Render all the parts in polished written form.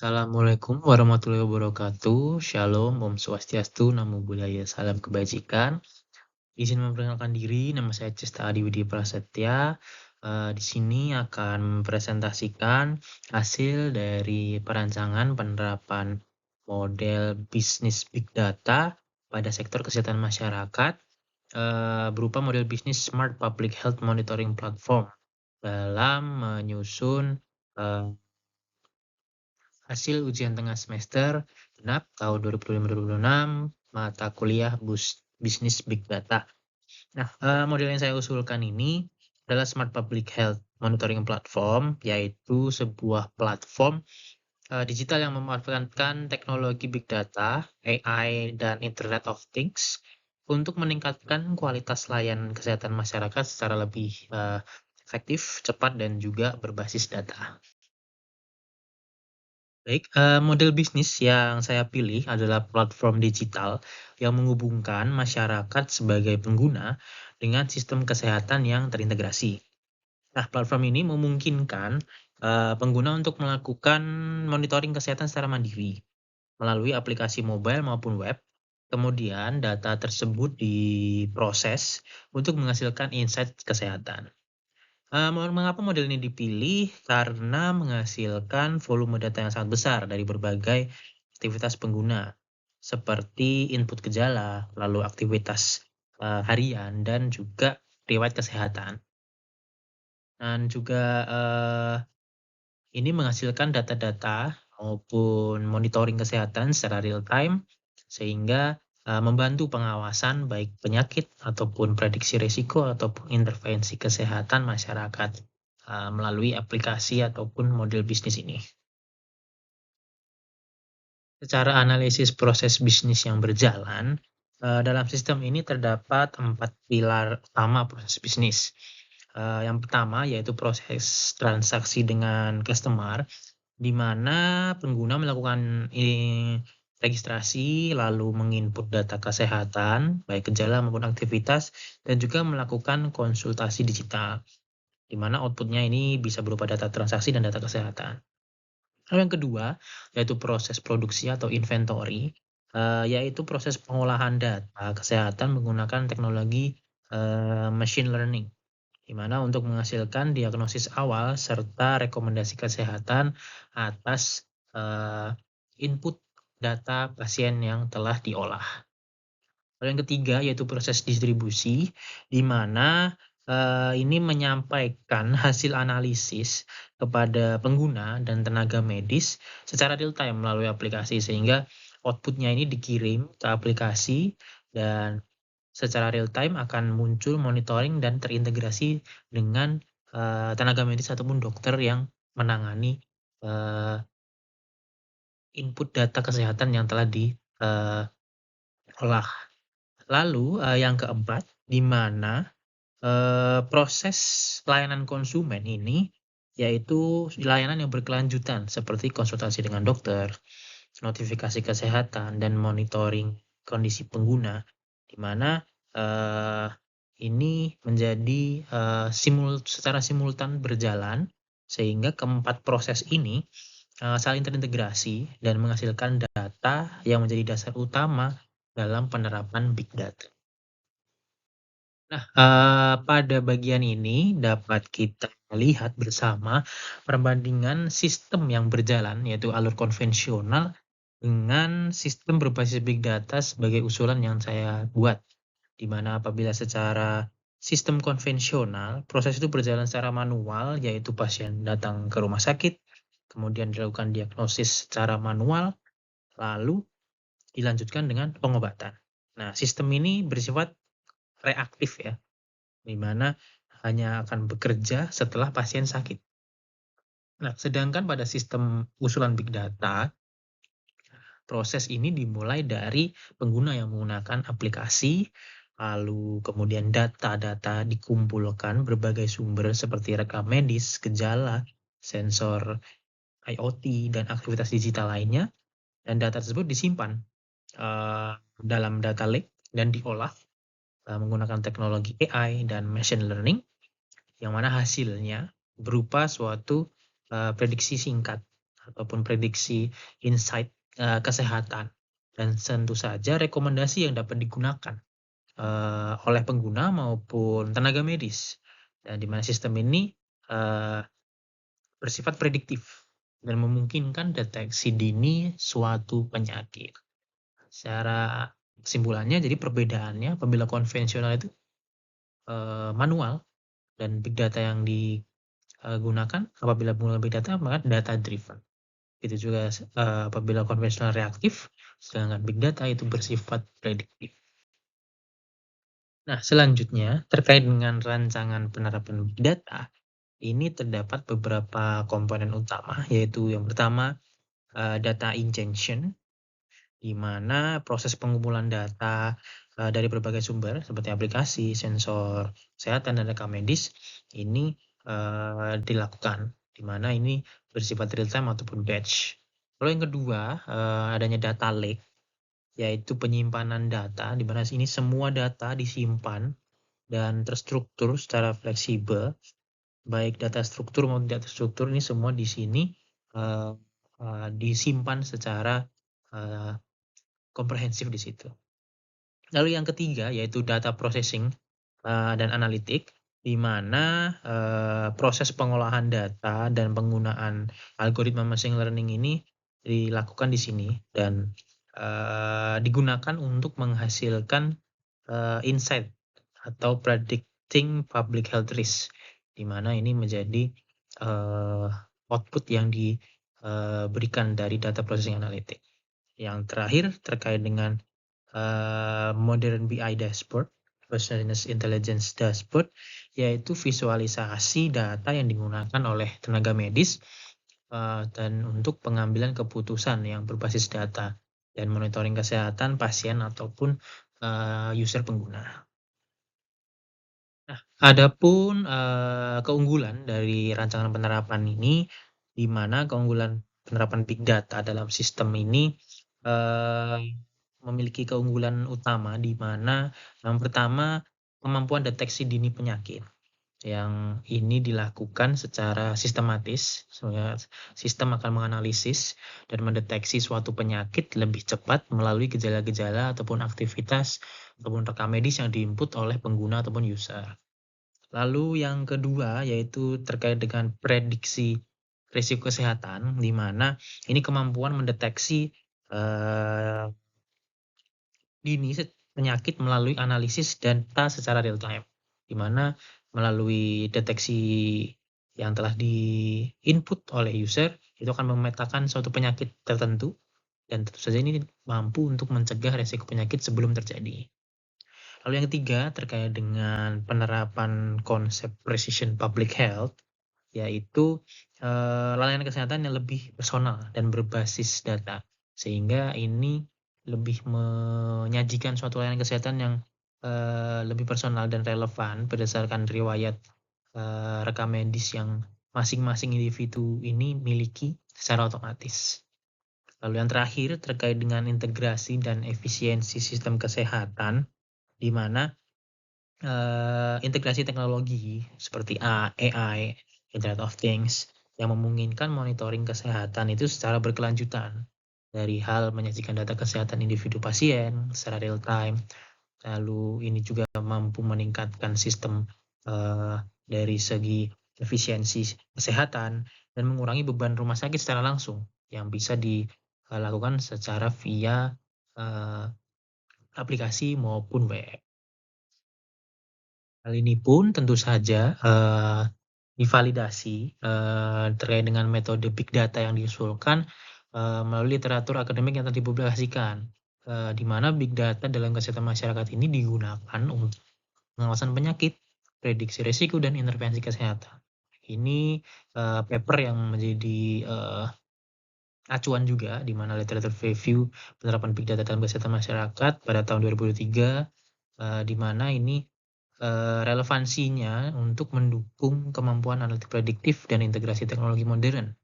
Assalamualaikum warahmatullahi wabarakatuh. Shalom, Om Swastiastu, Namo Buddhaya, salam kebajikan. Izin memperkenalkan diri, nama saya Cesta Adi Widi Prasetya. Di sini akan mempresentasikan hasil dari perancangan penerapan model bisnis Big Data pada sektor kesehatan masyarakat berupa model bisnis Smart Public Health Monitoring Platform dalam menyusun eh, hasil ujian tengah semester genap tahun 2025-2026 mata kuliah bisnis Big Data. Nah, model yang saya usulkan ini adalah Smart Public Health Monitoring Platform, yaitu sebuah platform digital yang memanfaatkan teknologi Big Data, AI, dan Internet of Things untuk meningkatkan kualitas layanan kesehatan masyarakat secara lebih efektif, cepat, dan juga berbasis data. Baik, model bisnis yang saya pilih adalah platform digital yang menghubungkan masyarakat sebagai pengguna dengan sistem kesehatan yang terintegrasi. Nah, platform ini memungkinkan pengguna untuk melakukan monitoring kesehatan secara mandiri melalui aplikasi mobile maupun web. Kemudian data tersebut diproses untuk menghasilkan insight kesehatan. Mengapa model ini dipilih? Karena menghasilkan volume data yang sangat besar dari berbagai aktivitas pengguna, seperti input gejala, lalu aktivitas harian, dan juga riwayat kesehatan. Dan juga ini menghasilkan data-data maupun monitoring kesehatan secara real time, sehingga membantu pengawasan baik penyakit ataupun prediksi risiko ataupun intervensi kesehatan masyarakat melalui aplikasi ataupun model bisnis ini. Secara analisis proses bisnis yang berjalan, dalam sistem ini terdapat 4 pilar utama proses bisnis. Yang pertama yaitu proses transaksi dengan customer, di mana pengguna melakukan registrasi lalu menginput data kesehatan, baik gejala maupun aktivitas, dan juga melakukan konsultasi digital, di mana outputnya ini bisa berupa data transaksi dan data kesehatan. Lalu yang kedua, yaitu proses produksi atau inventory, yaitu proses pengolahan data kesehatan menggunakan teknologi machine learning, di mana untuk menghasilkan diagnosis awal serta rekomendasi kesehatan atas input data pasien yang telah diolah. Lalu yang ketiga yaitu proses distribusi, di mana ini menyampaikan hasil analisis kepada pengguna dan tenaga medis secara real time melalui aplikasi, sehingga outputnya ini dikirim ke aplikasi dan secara real time akan muncul monitoring dan terintegrasi dengan tenaga medis ataupun dokter yang menangani input data kesehatan yang telah diolah. Lalu yang keempat, di mana proses layanan konsumen ini yaitu layanan yang berkelanjutan seperti konsultasi dengan dokter, notifikasi kesehatan, dan monitoring kondisi pengguna, di mana ini menjadi secara simultan berjalan, sehingga keempat proses ini saling terintegrasi dan menghasilkan data yang menjadi dasar utama dalam penerapan Big Data. Nah, pada bagian ini dapat kita lihat bersama perbandingan sistem yang berjalan, yaitu alur konvensional dengan sistem berbasis Big Data sebagai usulan yang saya buat. Di mana apabila secara sistem konvensional, proses itu berjalan secara manual, yaitu pasien datang ke rumah sakit, kemudian dilakukan diagnosis secara manual, lalu dilanjutkan dengan pengobatan. Nah, sistem ini bersifat reaktif ya, di mana hanya akan bekerja setelah pasien sakit. Nah, sedangkan pada sistem usulan Big Data, proses ini dimulai dari pengguna yang menggunakan aplikasi, lalu kemudian data-data dikumpulkan berbagai sumber seperti rekam medis, gejala, sensor IoT, dan aktivitas digital lainnya, dan data tersebut disimpan dalam data lake dan diolah menggunakan teknologi AI dan machine learning, yang mana hasilnya berupa suatu prediksi singkat ataupun prediksi insight kesehatan. Dan tentu saja rekomendasi yang dapat digunakan oleh pengguna maupun tenaga medis. Dan di mana sistem ini bersifat prediktif dan memungkinkan deteksi dini suatu penyakit. Secara kesimpulannya, jadi perbedaannya apabila konvensional itu manual dan big data yang digunakan apabila menggunakan big data maka data driven. Itu juga apabila konvensional reaktif, sedangkan big data itu bersifat prediktif. Nah, selanjutnya terkait dengan rancangan penerapan big data, ini terdapat beberapa komponen utama, yaitu yang pertama data ingestion, di mana proses pengumpulan data dari berbagai sumber seperti aplikasi, sensor kesehatan, dan rekam medis ini dilakukan, di mana ini bersifat real time ataupun batch. Lalu yang kedua adanya data lake, yaitu penyimpanan data, di mana ini semua data disimpan dan terstruktur secara fleksibel, baik data struktur maupun data struktur ini semua di sini disimpan secara komprehensif di situ. Lalu yang ketiga yaitu data processing dan analitik, di mana proses pengolahan data dan penggunaan algoritma machine learning ini dilakukan di sini dan digunakan untuk menghasilkan insight atau predicting public health risk, di mana ini menjadi output yang diberikan dari data processing analitik. Yang terakhir terkait dengan modern BI dashboard, business intelligence dashboard, yaitu visualisasi data yang digunakan oleh tenaga medis dan untuk pengambilan keputusan yang berbasis data dan monitoring kesehatan pasien ataupun user pengguna. Nah, adapun keunggulan dari rancangan penerapan ini, di mana keunggulan penerapan big data dalam sistem ini memiliki keunggulan utama, di mana yang pertama kemampuan deteksi dini penyakit yang ini dilakukan secara sistematis. Sistem akan menganalisis dan mendeteksi suatu penyakit lebih cepat melalui gejala-gejala ataupun aktivitas ataupun rekam medis yang diinput oleh pengguna ataupun user. Lalu yang kedua yaitu terkait dengan prediksi risiko kesehatan, di mana ini kemampuan mendeteksi dini penyakit melalui analisis data secara real time, di mana melalui deteksi yang telah di-input oleh user itu akan memetakan suatu penyakit tertentu dan tentu saja ini mampu untuk mencegah resiko penyakit sebelum terjadi. Lalu yang ketiga terkait dengan penerapan konsep precision public health, yaitu layanan kesehatan yang lebih personal dan berbasis data, sehingga ini lebih menyajikan suatu layanan kesehatan yang lebih personal dan relevan berdasarkan riwayat rekam medis yang masing-masing individu ini miliki secara otomatis. Lalu yang terakhir terkait dengan integrasi dan efisiensi sistem kesehatan, di mana integrasi teknologi seperti AI, Internet of Things, yang memungkinkan monitoring kesehatan itu secara berkelanjutan, dari hal menyajikan data kesehatan individu pasien secara real time. Lalu ini juga mampu meningkatkan sistem dari segi efisiensi kesehatan dan mengurangi beban rumah sakit secara langsung yang bisa dilakukan secara via aplikasi maupun web. Hal ini pun tentu saja divalidasi terkait dengan metode big data yang diusulkan melalui literatur akademik yang telah dipublikasikan, di mana big data dalam kesehatan masyarakat ini digunakan untuk pengawasan penyakit, prediksi risiko, dan intervensi kesehatan. Ini paper yang menjadi acuan juga, di mana literatur review penerapan big data dalam kesehatan masyarakat pada tahun 2003, di mana ini relevansinya untuk mendukung kemampuan analitik prediktif dan integrasi teknologi modern,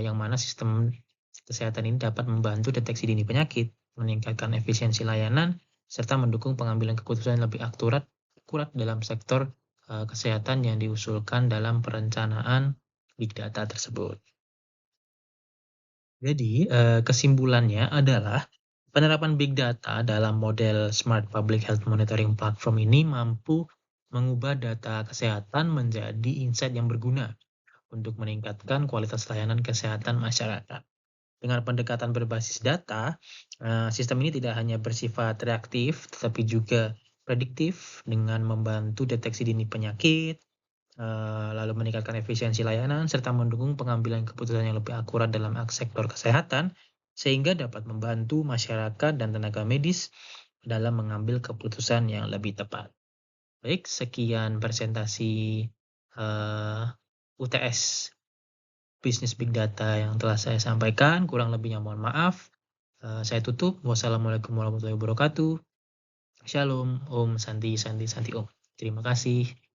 yang mana sistem kesehatan ini dapat membantu deteksi dini penyakit, meningkatkan efisiensi layanan, serta mendukung pengambilan keputusan yang lebih akurat dalam sektor kesehatan yang diusulkan dalam perencanaan big data tersebut. Jadi, kesimpulannya adalah penerapan big data dalam model Smart Public Health Monitoring Platform ini mampu mengubah data kesehatan menjadi insight yang berguna untuk meningkatkan kualitas layanan kesehatan masyarakat. Dengan pendekatan berbasis data, sistem ini tidak hanya bersifat reaktif, tetapi juga prediktif dengan membantu deteksi dini penyakit, lalu meningkatkan efisiensi layanan, serta mendukung pengambilan keputusan yang lebih akurat dalam sektor kesehatan, sehingga dapat membantu masyarakat dan tenaga medis dalam mengambil keputusan yang lebih tepat. Baik, sekian presentasi UTS Bisnis Big Data yang telah saya sampaikan. Kurang lebihnya mohon maaf. Saya tutup. Wassalamualaikum warahmatullahi wabarakatuh. Shalom, Om, Santi, Santi, Santi, Om. Terima kasih.